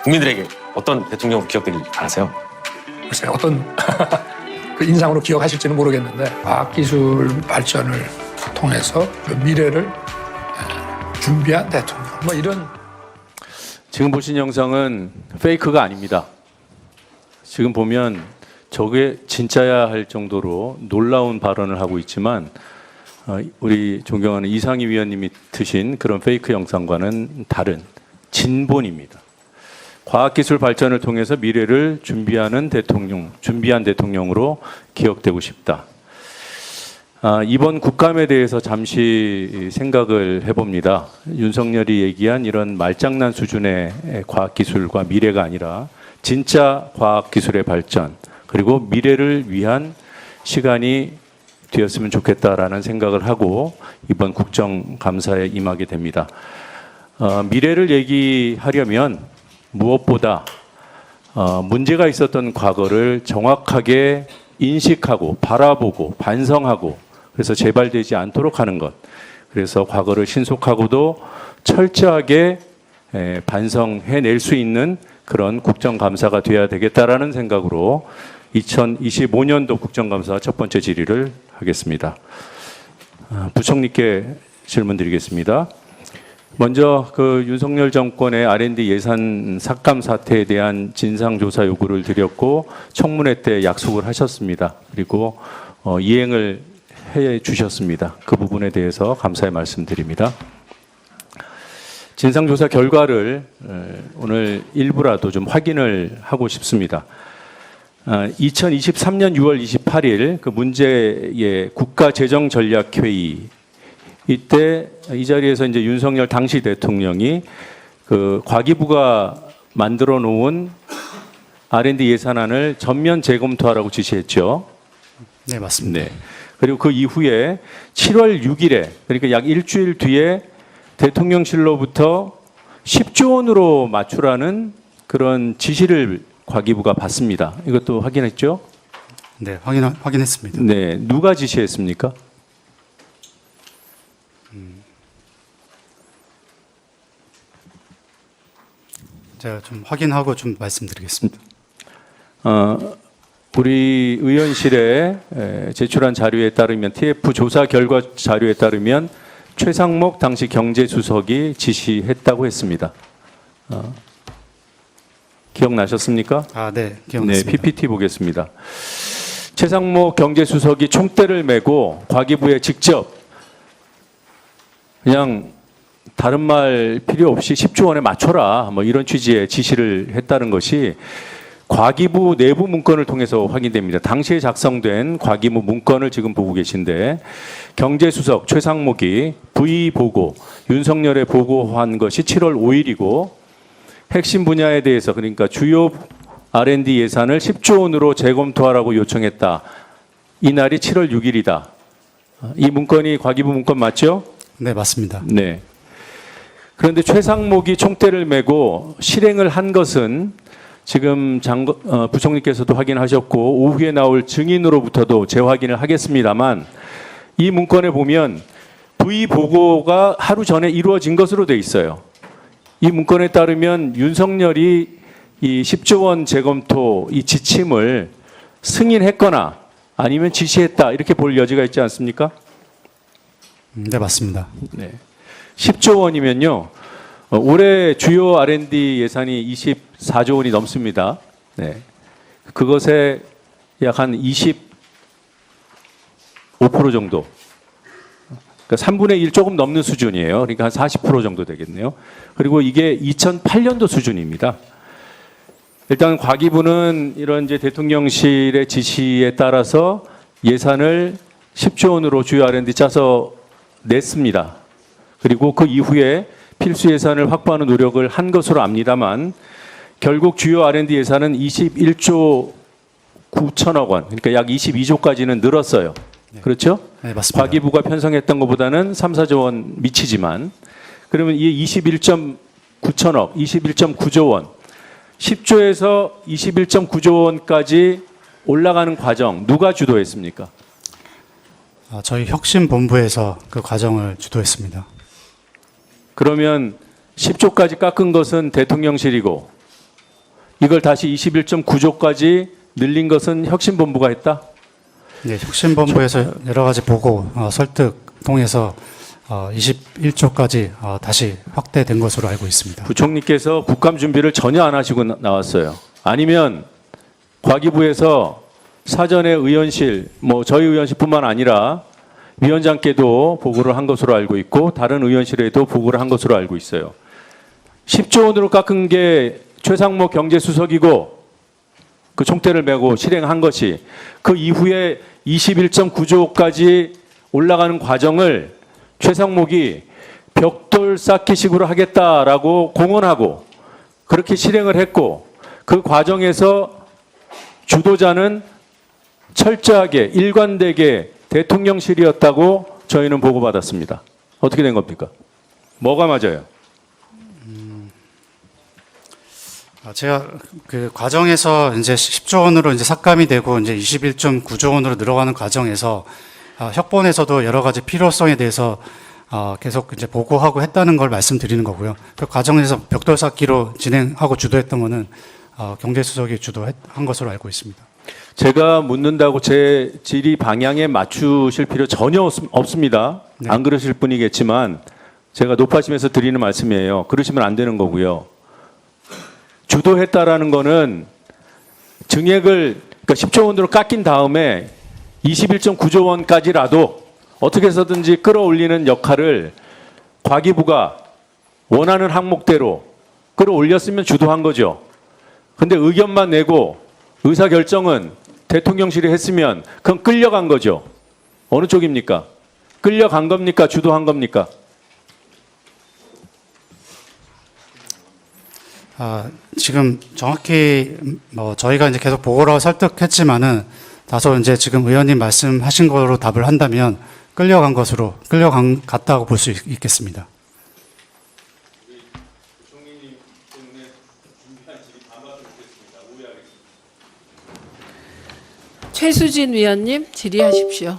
국민들에게 어떤 대통령으로 기억되길 바라세요? 글쎄 어떤 그 인상으로 기억하실지는 모르겠는데 과학기술 발전을 통해서 그 미래를 준비한 대통령 뭐 이런. 지금 보신 영상은 페이크가 아닙니다. 지금 보면 저게 진짜야 할 정도로 놀라운 발언을 하고 있지만 우리 존경하는 이상희 위원님이 드신 그런 페이크 영상과는 다른 진본입니다. 과학기술 발전을 통해서 미래를 준비한 대통령으로 기억되고 싶다. 이번 국감에 대해서 잠시 생각을 해봅니다. 윤석열이 얘기한 이런 말장난 수준의 과학기술과 미래가 아니라 진짜 과학기술의 발전 그리고 미래를 위한 시간이 되었으면 좋겠다라는 생각을 하고 이번 국정감사에 임하게 됩니다. 미래를 얘기하려면 무엇보다 문제가 있었던 과거를 정확하게 인식하고 바라보고 반성하고 그래서 재발되지 않도록 하는 것. 그래서 과거를 신속하고도 철저하게 반성해낼 수 있는 그런 국정감사가 되어야 되겠다라는 생각으로 2025년도 국정감사 첫 번째 질의를 하겠습니다. 부총리께 질문 드리겠습니다. 먼저 그 윤석열 정권의 R&D 예산 삭감 사태에 대한 진상조사 요구를 드렸고 청문회 때 약속을 하셨습니다. 그리고 이행을 해 주셨습니다. 그 부분에 대해서 감사의 말씀드립니다. 진상조사 결과를 오늘 일부라도 좀 확인을 하고 싶습니다. 2023년 6월 28일 그 문제의 국가재정전략회의 이때 이 자리에서 이제 윤석열 당시 대통령이 그 과기부가 만들어 놓은 R&D 예산안을 전면 재검토하라고 지시했죠. 네, 맞습니다. 네. 그리고 그 이후에 7월 6일에 그러니까 약 일주일 뒤에 대통령실로부터 10조 원으로 맞추라는 그런 지시를 과기부가 받습니다. 이것도 확인했죠? 네, 확인했습니다. 네, 누가 지시했습니까? 제가 좀 확인하고 좀 말씀드리겠습니다. 우리 의원실에 제출한 자료에 따르면 TF 조사 결과 자료에 따르면 최상목 당시 경제수석이 지시했다고 했습니다. 기억나셨습니까? 네, 기억났습니다. 네, PPT 보겠습니다. 최상목 경제수석이 총대를 메고 과기부에 직접 그냥 다른 말 필요 없이 10조 원에 맞춰라 뭐 이런 취지의 지시를 했다는 것이 과기부 내부 문건을 통해서 확인됩니다. 당시에 작성된 과기부 문건을 지금 보고 계신데 경제수석 최상목이 V 보고 윤석열에 보고한 것이 7월 5일이고 핵심 분야에 대해서 그러니까 주요 R&D 예산을 10조 원으로 재검토하라고 요청했다. 이 날이 7월 6일이다. 이 문건이 과기부 문건 맞죠? 네, 맞습니다. 네. 그런데 최상목이 총대를 메고 실행을 한 것은 지금 부총리께서도 확인하셨고 오후에 나올 증인으로부터도 재확인을 하겠습니다만 이 문건에 보면 V 보고가 하루 전에 이루어진 것으로 돼 있어요. 이 문건에 따르면 윤석열이 이 10조 원 재검토 이 지침을 승인했거나 아니면 지시했다 이렇게 볼 여지가 있지 않습니까? 네, 맞습니다. 네. 10조 원이면요. 올해 주요 R&D 예산이 24조 원이 넘습니다. 네. 그것에 약 한 25% 정도. 그러니까 3분의 1 조금 넘는 수준이에요. 그러니까 한 40% 정도 되겠네요. 그리고 이게 2008년도 수준입니다. 일단 과기부는 이런 이제 대통령실의 지시에 따라서 예산을 10조 원으로 주요 R&D 짜서 냈습니다. 그리고 그 이후에 필수 예산을 확보하는 노력을 한 것으로 압니다만 결국 주요 R&D 예산은 21조 9천억 원, 그러니까 약 22조까지는 늘었어요. 네. 그렇죠? 네, 맞습니다. 과기부가 편성했던 것보다는 3, 4조 원 미치지만 그러면 이 21.9천억, 21.9조 원, 10조에서 21.9조 원까지 올라가는 과정 누가 주도했습니까? 저희 혁신본부에서 그 과정을 주도했습니다. 그러면 10조까지 깎은 것은 대통령실이고 이걸 다시 21.9조까지 늘린 것은 혁신본부가 했다? 네, 혁신본부에서 여러 가지 보고 설득 통해서 21조까지 다시 확대된 것으로 알고 있습니다. 부총리께서 국감 준비를 전혀 안 하시고 나왔어요. 아니면 과기부에서 사전에 의원실, 저희 의원실뿐만 아니라 위원장께도 보고를 한 것으로 알고 있고 다른 의원실에도 보고를 한 것으로 알고 있어요. 10조 원으로 깎은 게 최상목 경제수석이고 그 총대를 메고 실행한 것이 그 이후에 21.9조까지 올라가는 과정을 최상목이 벽돌 쌓기식으로 하겠다라고 공언하고 그렇게 실행을 했고 그 과정에서 주도자는 철저하게 일관되게 대통령실이었다고 저희는 보고받았습니다. 어떻게 된 겁니까? 뭐가 맞아요? 제가 그 과정에서 이제 10조 원으로 이제 삭감이 되고 이제 21.9조 원으로 늘어가는 과정에서 협본에서도 여러 가지 필요성에 대해서 계속 이제 보고하고 했다는 걸 말씀드리는 거고요. 그 과정에서 벽돌 쌓기로 진행하고 주도했던 거는 경제수석이 주도한 것으로 알고 있습니다. 제가 묻는다고 제 질의 방향에 맞추실 필요 전혀 없습니다. 네. 안 그러실 분이겠지만 제가 높아지면서 드리는 말씀이에요. 그러시면 안 되는 거고요. 주도했다라는 거는 증액을 그러니까 10조 원으로 깎인 다음에 21.9조 원까지라도 어떻게 해서든지 끌어올리는 역할을 과기부가 원하는 항목대로 끌어올렸으면 주도한 거죠. 근데 의견만 내고 의사결정은 대통령실이 했으면 그건 끌려간 거죠. 어느 쪽입니까? 끌려간 겁니까? 주도한 겁니까? 지금 정확히 저희가 이제 계속 보고라고 설득했지만은 다소 이제 지금 의원님 말씀하신 거로 답을 한다면 갔다고 볼 수 있겠습니다. 최수진 위원님 질의하십시오.